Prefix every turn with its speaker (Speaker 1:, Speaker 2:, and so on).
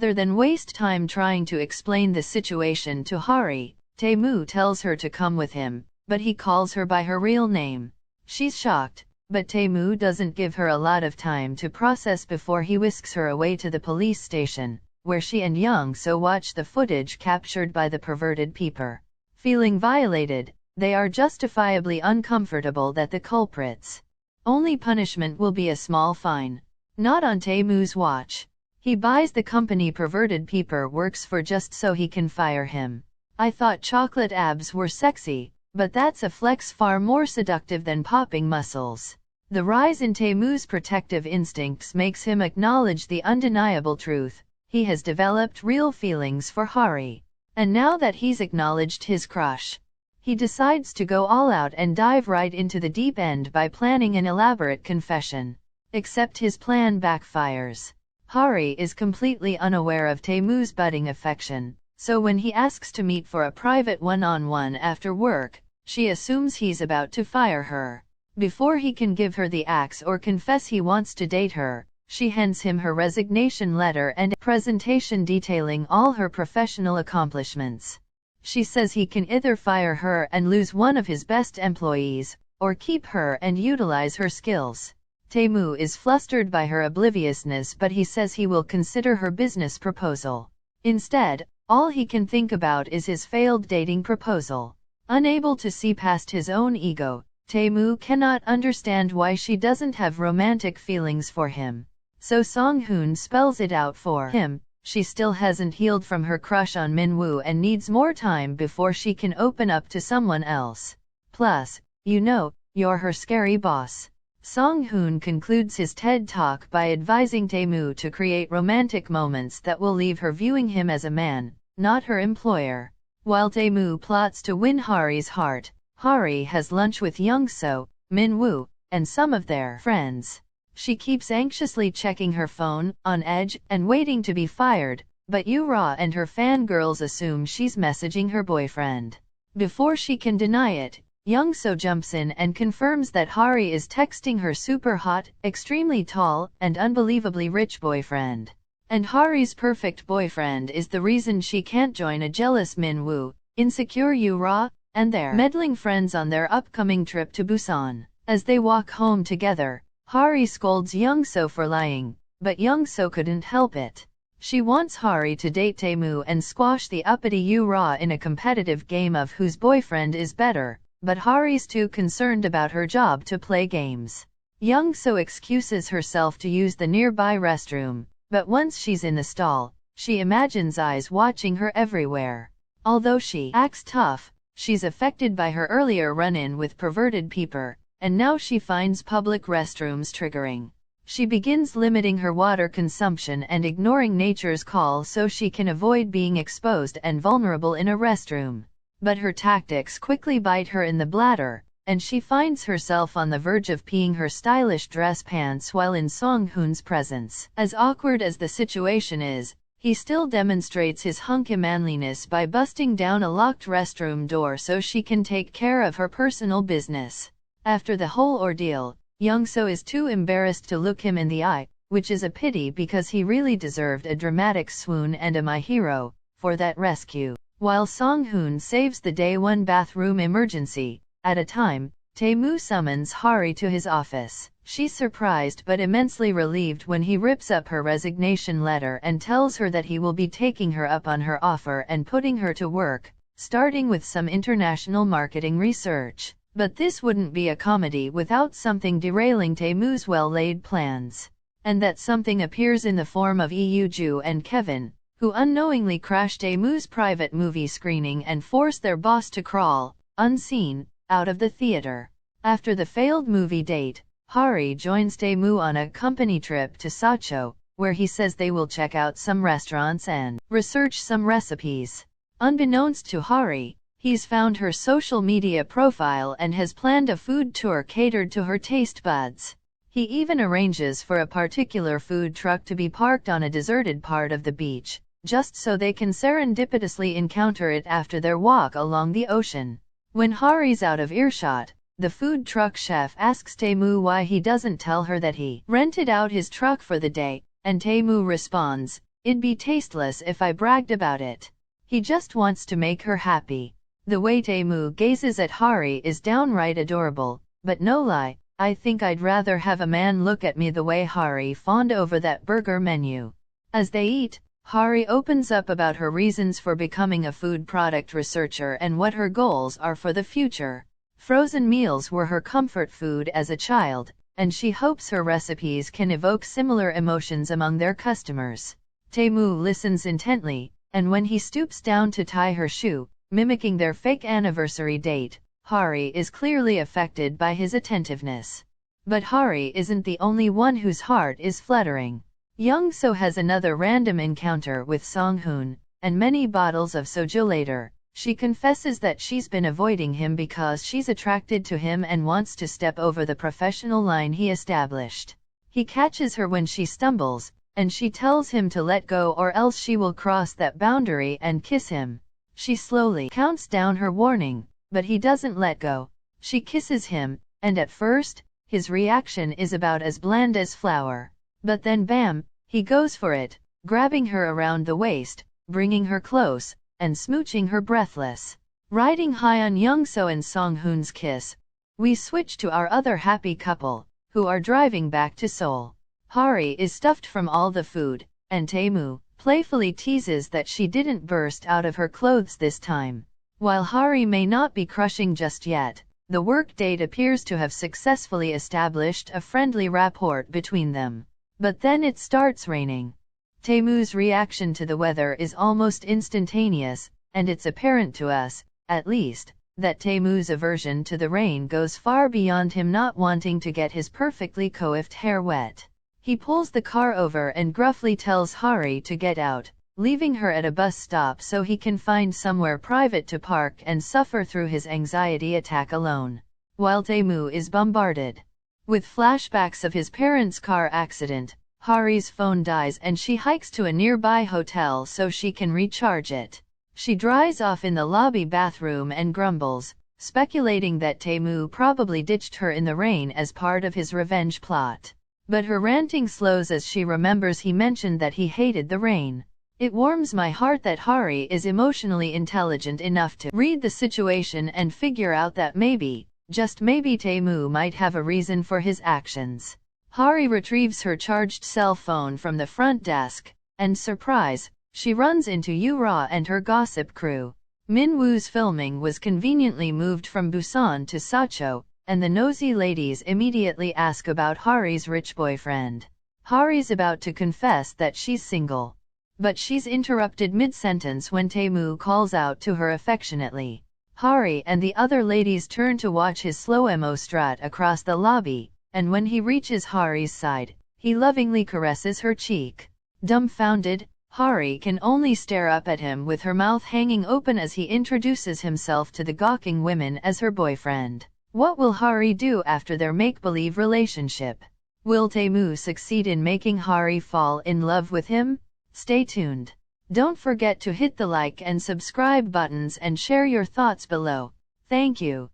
Speaker 1: Rather than waste time trying to explain the situation to Hari, Tae Mu tells her to come with him, but he calls her by her real name. She's shocked, but Tae Mu doesn't give her a lot of time to process before he whisks her away to the police station, where she and Young So watch the footage captured by the perverted peeper. Feeling violated, they are justifiably uncomfortable that the culprit's only punishment will be a small fine. Not on Tae Mu's watch. He buys the company perverted peeper works for just so he can fire him. I thought chocolate abs were sexy, but that's a flex far more seductive than popping muscles. The rise in Tae Mu's protective instincts makes him acknowledge the undeniable truth. He has developed real feelings for Hari. And now that he's acknowledged his crush, he decides to go all out and dive right into the deep end by planning an elaborate confession. Except his plan backfires. Hari is completely unaware of Tae Mu's budding affection, so when he asks to meet for a private one-on-one after work, she assumes he's about to fire her. Before he can give her the axe or confess he wants to date her, she hands him her resignation letter and a presentation detailing all her professional accomplishments. She says he can either fire her and lose one of his best employees, or keep her and utilize her skills. Tae Mu is flustered by her obliviousness, but he says he will consider her business proposal. Instead, all he can think about is his failed dating proposal. Unable to see past his own ego, Tae Mu cannot understand why she doesn't have romantic feelings for him. So Song-hoon spells it out for him. She still hasn't healed from her crush on Min-gue and needs more time before she can open up to someone else. Plus, you know, you're her scary boss. Song-hoon concludes his TED Talk by advising Tae Mu to create romantic moments that will leave her viewing him as a man, not her employer. While Tae Mu plots to win Hari's heart, Hari has lunch with Young So, Min-gue, and some of their friends. She keeps anxiously checking her phone, on edge, and waiting to be fired, but Yura and her fangirls assume she's messaging her boyfriend. Before she can deny it, Young So jumps in and confirms that Hari is texting her super hot, extremely tall, and unbelievably rich boyfriend. And Hari's perfect boyfriend is the reason she can't join a jealous Min-gue, insecure Yura, and their meddling friends on their upcoming trip to Busan. As they walk home together, Hari scolds Young So for lying, but Young So couldn't help it. She wants Hari to date Tae Mu and squash the uppity Yura in a competitive game of whose boyfriend is better. But Hari's too concerned about her job to play games. Young So excuses herself to use the nearby restroom, but once she's in the stall, she imagines eyes watching her everywhere. Although she acts tough, she's affected by her earlier run-in with perverted peeper, and now she finds public restrooms triggering. She begins limiting her water consumption and ignoring nature's call so she can avoid being exposed and vulnerable in a restroom. But her tactics quickly bite her in the bladder, and she finds herself on the verge of peeing her stylish dress pants while in Song-hoon's presence. As awkward as the situation is, he still demonstrates his hunky manliness by busting down a locked restroom door so she can take care of her personal business. After the whole ordeal, Young So is too embarrassed to look him in the eye, which is a pity because he really deserved a dramatic swoon and a my hero for that rescue. While Song-hoon saves the day one bathroom emergency at a time, Tae Mu summons Hari to his office. She's surprised but immensely relieved when he rips up her resignation letter and tells her that he will be taking her up on her offer and putting her to work, starting with some international marketing research. But this wouldn't be a comedy without something derailing Tae Mu's well-laid plans. And that something appears in the form of Ju and Kevin, who unknowingly crashed Tae Mu's private movie screening and forced their boss to crawl, unseen, out of the theater. After the failed movie date, Hari joins Tae Mu on a company trip to Socho, where he says they will check out some restaurants and research some recipes. Unbeknownst to Hari, he's found her social media profile and has planned a food tour catered to her taste buds. He even arranges for a particular food truck to be parked on a deserted part of the beach, just so they can serendipitously encounter it after their walk along the ocean. When Hari's out of earshot, the food truck chef asks Tae Mu why he doesn't tell her that he rented out his truck for the day, and Tae Mu responds, It'd be tasteless if I bragged about it. He just wants to make her happy. The way Tae Mu gazes at Hari is downright adorable, but no lie, I think I'd rather have a man look at me the way Hari fawned over that burger menu. As they eat, Hari opens up about her reasons for becoming a food product researcher and what her goals are for the future. Frozen meals were her comfort food as a child, and she hopes her recipes can evoke similar emotions among their customers. Tae Mu listens intently, and when he stoops down to tie her shoe, mimicking their fake anniversary date, Hari is clearly affected by his attentiveness. But Hari isn't the only one whose heart is fluttering. Young So has another random encounter with Song-hoon, and many bottles of soju later, she confesses that she's been avoiding him because she's attracted to him and wants to step over the professional line he established. He catches her when she stumbles, and she tells him to let go or else she will cross that boundary and kiss him. She slowly counts down her warning, but he doesn't let go. She kisses him, and at first, his reaction is about as bland as flour. But then bam, he goes for it, grabbing her around the waist, bringing her close, and smooching her breathless. Riding high on Young-so and Song-hoon's kiss, we switch to our other happy couple, who are driving back to Seoul. Hari is stuffed from all the food, and Tae Mu playfully teases that she didn't burst out of her clothes this time. While Hari may not be crushing just yet, the work date appears to have successfully established a friendly rapport between them. But then it starts raining. Tae Mu's reaction to the weather is almost instantaneous, and it's apparent to us, at least, that Tae Mu's aversion to the rain goes far beyond him not wanting to get his perfectly coiffed hair wet. He pulls the car over and gruffly tells Hari to get out, leaving her at a bus stop so he can find somewhere private to park and suffer through his anxiety attack alone. While Tae Mu is bombarded with flashbacks of his parents' car accident, Hari's phone dies and she hikes to a nearby hotel so she can recharge it. She dries off in the lobby bathroom and grumbles, speculating that Tae Mu probably ditched her in the rain as part of his revenge plot. But her ranting slows as she remembers he mentioned that he hated the rain. It warms my heart that Hari is emotionally intelligent enough to read the situation and figure out that maybe, just maybe Tae Mu might have a reason for his actions. Hari retrieves her charged cell phone from the front desk, and surprise, she runs into Yu-ra and her gossip crew. Min-gue's filming was conveniently moved from Busan to Sacho, and the nosy ladies immediately ask about Hari's rich boyfriend. Hari's about to confess that she's single. But she's interrupted mid-sentence when Tae Mu calls out to her affectionately. Hari and the other ladies turn to watch his slow-mo strut across the lobby, and when he reaches Hari's side, he lovingly caresses her cheek. Dumbfounded, Hari can only stare up at him with her mouth hanging open as he introduces himself to the gawking women as her boyfriend. What will Hari do after their make-believe relationship? Will Tae Mu succeed in making Hari fall in love with him? Stay tuned. Don't forget to hit the like and subscribe buttons and share your thoughts below. Thank you.